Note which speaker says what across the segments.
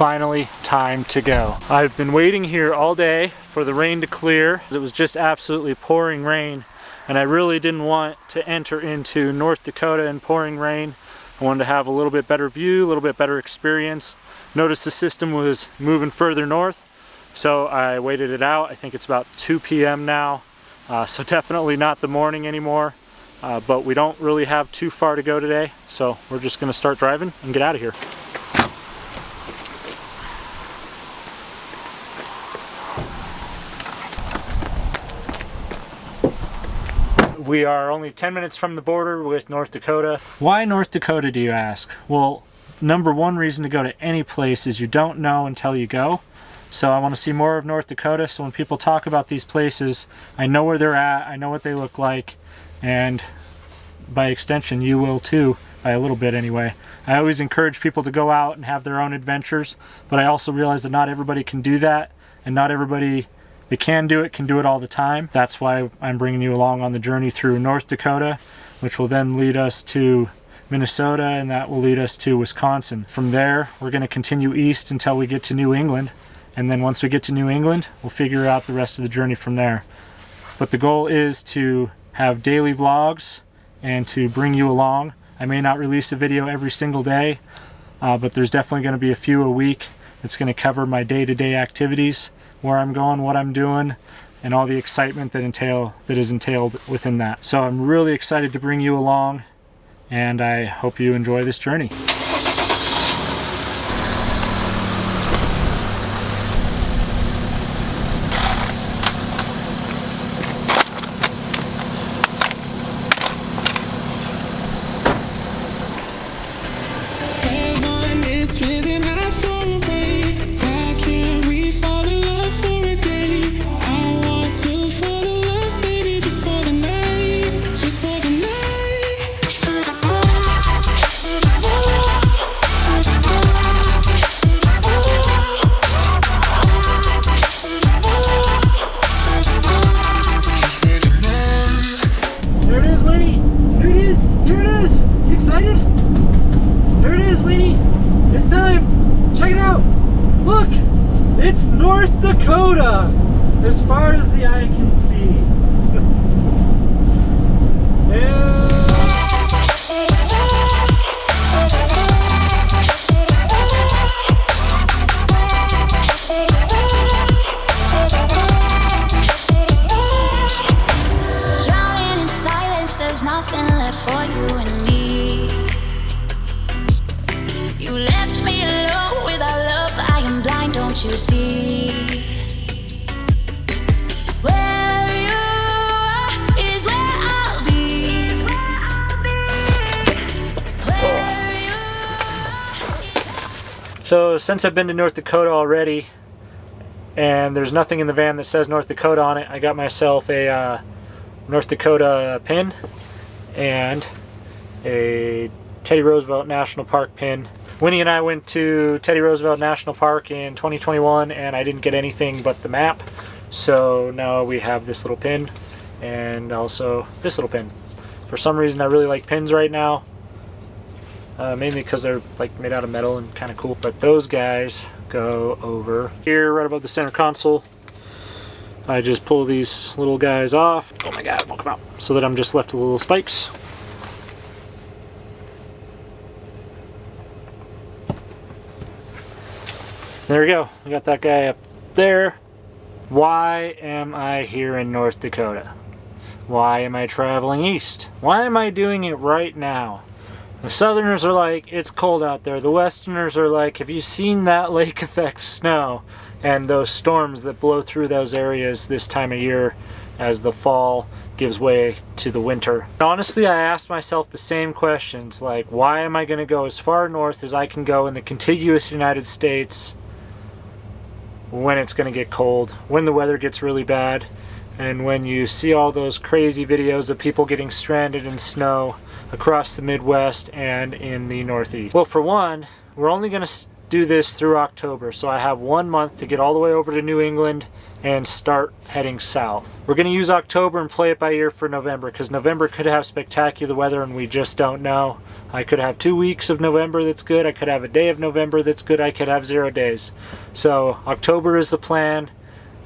Speaker 1: finally time to go. I've been waiting here all day for the rain to clear. It was just absolutely pouring rain, and I really didn't want to enter into North Dakota in pouring rain. I wanted to have a little bit better view, a little bit better experience. Noticed the system was moving further north, so I waited it out. I think it's about 2 p.m. now, so definitely not the morning anymore. But we don't really have too far to go today, so we're just going to start driving and get out of here. We are only 10 minutes from the border with North Dakota. Why North Dakota, do you ask? Well, number one reason to go to any place is you don't know until you go. So I want to see more of North Dakota, so when people talk about these places, I know where they're at, I know what they look like, and by extension you will too, by a little bit anyway. I always encourage people to go out and have their own adventures, but I also realize that not everybody can do that, and not everybody that can do it all the time. That's why I'm bringing you along on the journey through North Dakota, which will then lead us to Minnesota, and that will lead us to Wisconsin. From there, we're going to continue east until we get to New England, and then once we get to New England, we'll figure out the rest of the journey from there. But the goal is to have daily vlogs and to bring you along. I may not release a video every single day, but there's definitely going to be a few a week. It's going to cover my day-to-day activities, where I'm going, what I'm doing, and all the excitement that is entailed within that. So I'm really excited to bring you along, and I hope you enjoy this journey. It's North Dakota, as far as the eye can see.
Speaker 2: Drowning in silence, there's nothing left for you and me. You left me alone without love, I am blind, don't you see? Where you are is where I'll be. Where you are.
Speaker 1: So since I've been to North Dakota already, and there's nothing in the van that says North Dakota on it, I got myself a North Dakota pin and a Teddy Roosevelt National Park pin. Winnie and I went to Teddy Roosevelt National Park in 2021, and I didn't get anything but the map. So now we have this little pin and also this little pin. For some reason I really like pins right now, mainly because they're like made out of metal and kind of cool. But those guys go over here right above the center console. I just pull these little guys off. Oh my god, it won't come out. So that I'm just left with little spikes. There we go. We got that guy up there. Why am I here in North Dakota? Why am I traveling east? Why am I doing it right now? The Southerners are like, it's cold out there. The Westerners are like, have you seen that lake effect snow? And those storms that blow through those areas this time of year as the fall gives way to the winter. Honestly, I asked myself the same questions, like, why am I going to go as far north as I can go in the contiguous United States when it's going to get cold, when the weather gets really bad, and when you see all those crazy videos of people getting stranded in snow across the Midwest and in the Northeast? Well, for one, we're only going to do this through October, so I have 1 month to get all the way over to New England and start heading south. We're going to use October and play it by ear for November, because November could have spectacular weather and we just don't know. I could have 2 weeks of November that's good, I could have a day of November that's good, I could have 0 days. So October is the plan,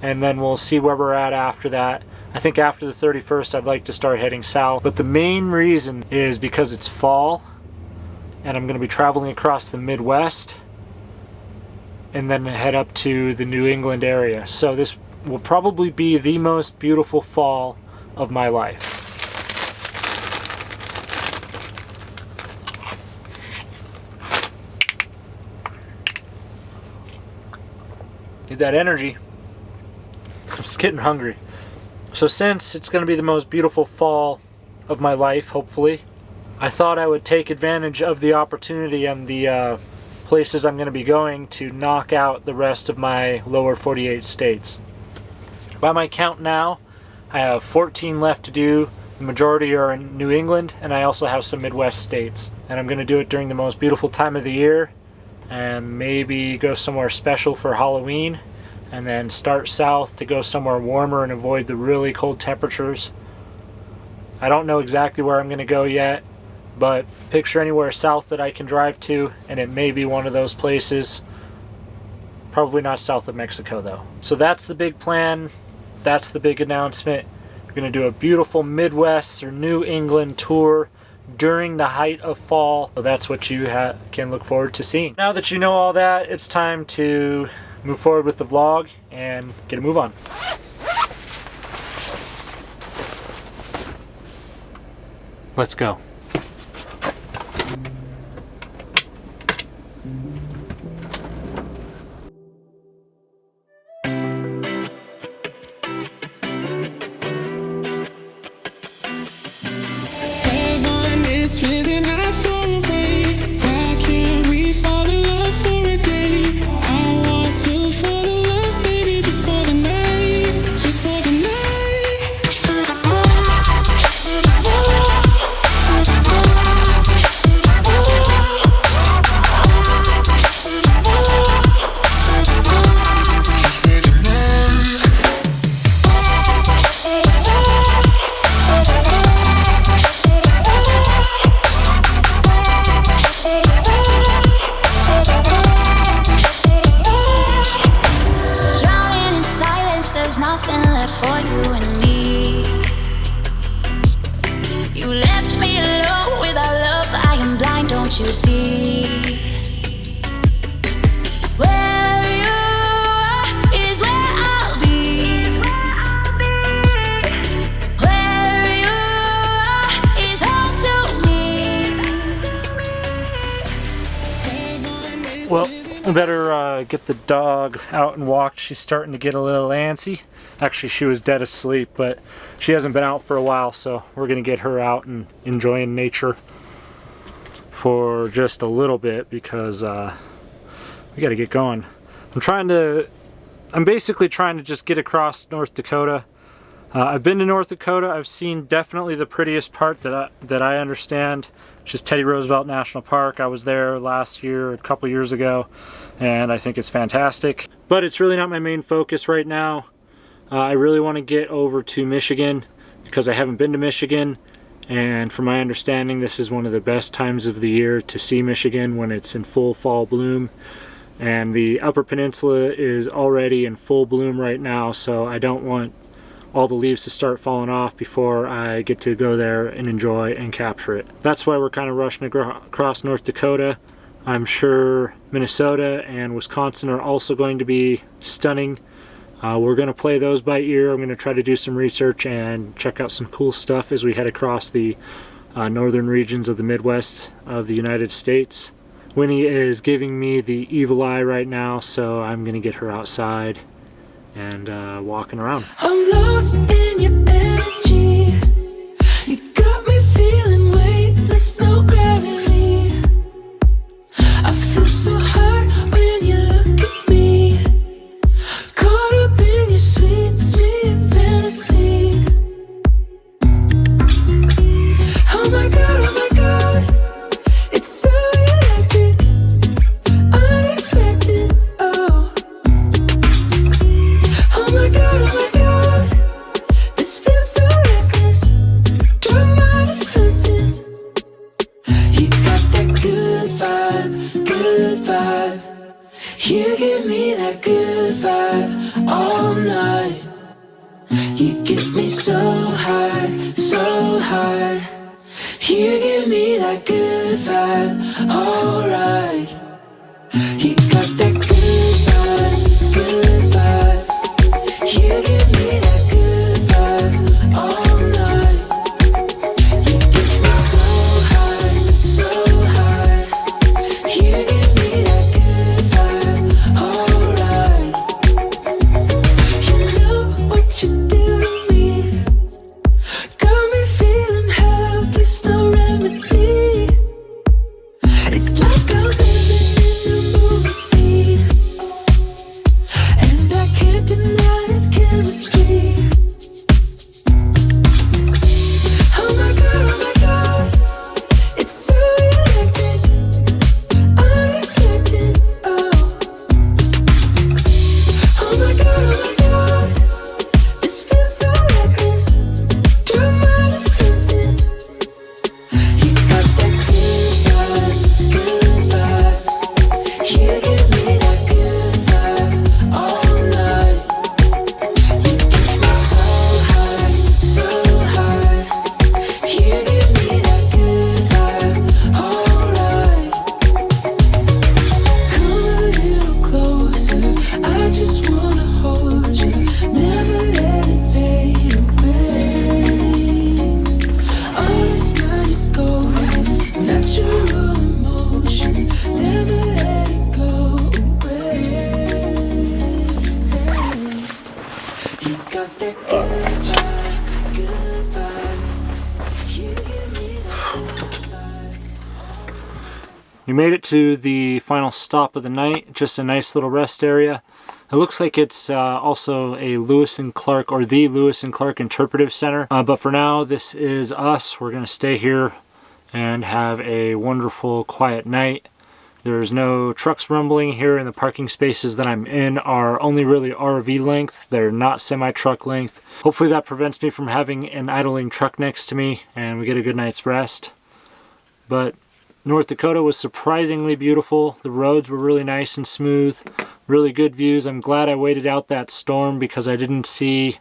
Speaker 1: and then we'll see where we're at after that. I think after the 31st I'd like to start heading south, but the main reason is because it's fall and I'm going to be traveling across the Midwest and then head up to the New England area. So this will probably be the most beautiful fall of my life. Need that energy. I'm just getting hungry. So since it's going to be the most beautiful fall of my life, hopefully, I thought I would take advantage of the opportunity and the places I'm going to be going to knock out the rest of my lower 48 states. By my count now, I have 14 left to do. The majority are in New England, and I also have some Midwest states. And I'm going to do it during the most beautiful time of the year, and maybe go somewhere special for Halloween, and then start south to go somewhere warmer and avoid the really cold temperatures. I don't know exactly where I'm going to go yet, but picture anywhere south that I can drive to, and it may be one of those places. Probably not south of Mexico though. So that's the big plan. That's the big announcement. We're going to do a beautiful Midwest or New England tour during the height of fall. So that's what you can look forward to seeing. Now that you know all that, it's time to move forward with the vlog and get a move on. Let's go.
Speaker 3: It's really not far away. Why can't we fall in love for a day? I want to fall in love, baby, just for the night. Just for the night.
Speaker 2: Drowning in silence, there's nothing left for you and me. You left me alone without love, I am blind, don't you see? Where you are is where I'll be. Where you are is home to me.
Speaker 1: Well, we better get the dog out and walked. She's starting to get a little antsy. Actually, she was dead asleep, but she hasn't been out for a while, so we're going to get her out and enjoying nature for just a little bit, because we got to get going. I'm basically trying to just get across North Dakota. I've been to North Dakota. I've seen definitely the prettiest part that I understand, which is Teddy Roosevelt National Park. I was there last year, a couple years ago, and I think it's fantastic. But it's really not my main focus right now. I really want to get over to Michigan because I haven't been to Michigan, and from my understanding, this is one of the best times of the year to see Michigan, when it's in full fall bloom. And the Upper Peninsula is already in full bloom right now, so I don't want all the leaves to start falling off before I get to go there and enjoy and capture it. That's why we're kind of rushing across North Dakota. I'm sure Minnesota and Wisconsin are also going to be stunning. We're going to play those by ear. I'm going to try to do some research and check out some cool stuff as we head across the northern regions of the Midwest of the United States. Winnie is giving me the evil eye right now, so I'm going to get her outside and walking around.
Speaker 3: I'm lost in your energy. You got me feeling weightless, no gravity. I feel so hurt when you look at me. Caught up in your sweet, sweet fantasy. Oh my God, it's so electric, unexpected. You give me that good vibe all night. You get me so high, so high. You give me that good vibe, alright. You got that good vibe, good vibe. You give me that good vibe all night. You get me so high, so high. You give me that good vibe, alright. You know what you do to me. Got me feeling helpless, no remedy. It's like I'm living in a movie scene, and I can't deny this chemistry. Oh my god, it's so electric, unexpected, oh. Oh my god, this feels so reckless, drop my defenses. You got that good vibe, you give me that good vibe all night. You get me so high, so high. You give me that good vibe, alright. Come a little closer, I just wanna hold you, never let it fade away. All this night is golden, natural emotion, never let it go away. You got that good vibe. You give me that good vibe.
Speaker 1: You made it to the final stop of the night, just a nice little rest area. It looks like it's also a Lewis and Clark, or the Lewis and Clark Interpretive Center. But for now, this is us. We're going to stay here and have a wonderful, quiet night. There's no trucks rumbling here, and the parking spaces that I'm in are only really RV length. They're not semi-truck length. Hopefully that prevents me from having an idling truck next to me and we get a good night's rest. But North Dakota was surprisingly beautiful. The roads were really nice and smooth. Really good views. I'm glad I waited out that storm because I didn't see...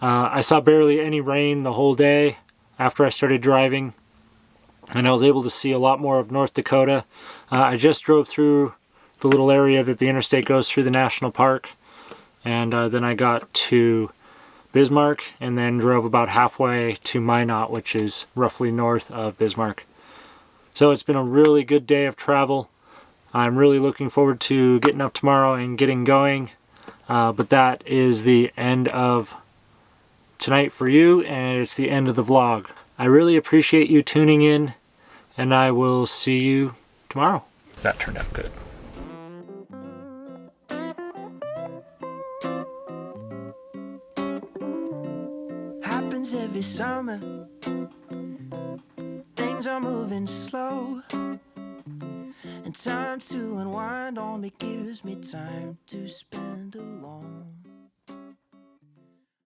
Speaker 1: I saw barely any rain the whole day after I started driving. And I was able to see a lot more of North Dakota. I just drove through the little area that the interstate goes through, the national park. And then I got to Bismarck and then drove about halfway to Minot, which is roughly north of Bismarck. So it's been a really good day of travel. I'm really looking forward to getting up tomorrow and getting going. But that is the end of tonight for you, and it's the end of the vlog. I really appreciate you tuning in, and I will see you tomorrow. That turned out good.
Speaker 3: Happens every summer. Things are moving slow, and time to unwind only gives me time to spend alone.